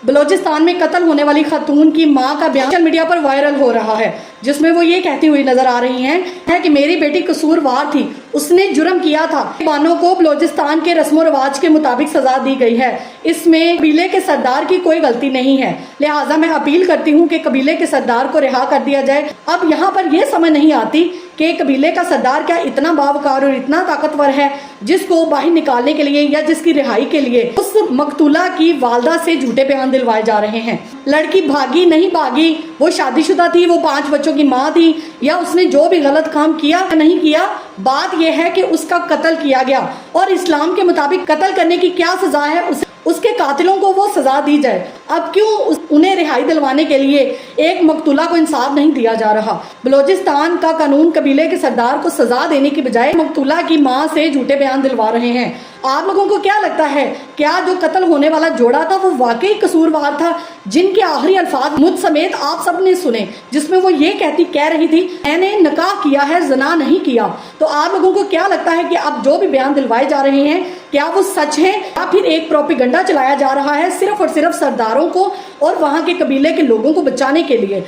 بلوچستان میں قتل ہونے والی خاتون کی ماں کا بیان سوشل میڈیا پر وائرل ہو رہا ہے، جس میں وہ یہ کہتی ہوئی نظر آ رہی ہیں کہ میری بیٹی قصوروار تھی، اس نے جرم کیا تھا۔ بانوں کو بلوچستان کے رسم و رواج کے مطابق سزا دی گئی ہے، اس میں قبیلے کے سردار کی کوئی غلطی نہیں ہے، لہٰذا میں اپیل کرتی ہوں کہ قبیلے کے سردار کو رہا کر دیا جائے۔ اب یہاں پر یہ سمجھ نہیں آتی کہ قبیلے کا سردار کیا اتنا باوقار اور اتنا طاقتور ہے جس کو باہر نکالنے کے لیے یا جس کی رہائی کے لیے اس مقتولہ کی والدہ سے جھوٹے بیان دلوائے جا رہے ہیں۔ لڑکی بھاگی نہیں بھاگی، وہ شادی شدہ تھی، وہ 5 بچوں کی ماں تھی، یا اس نے جو بھی غلط کام کیا یا نہیں کیا، بات یہ ہے کہ اس کا قتل کیا گیا، اور اسلام کے مطابق قتل کرنے کی کیا سزا ہے، اس کے قاتلوں کو وہ سزا دی جائے۔ اب کیوں انہیں رہائی دلوانے کے لیے ایک مقتولہ کو انصاف نہیں دیا جا رہا؟ بلوچستان کا قانون قبیلے کے سردار کو سزا دینے کی بجائے مقتولہ کی ماں سے جھوٹے بیان دلوا رہے ہیں۔ آپ لوگوں کو کیا لگتا ہے، کیا جو قتل ہونے والا جوڑا تھا وہ واقعی قصوروار تھا، جن کے آخری الفاظ مجھ سمیت آپ سب نے سنے، جس میں وہ یہ کہہ رہی تھی میں نے نکاح کیا ہے، زنا نہیں کیا؟ تو آپ لوگوں کو کیا لگتا ہے کہ اب جو بھی بیان دلوائے جا رہے ہیں کیا وہ سچ ہیں، یا پھر ایک پروپیگنڈا چلایا جا رہا ہے صرف اور صرف سرداروں کو اور وہاں کے قبیلے کے لوگوں کو بچانے کے لیے؟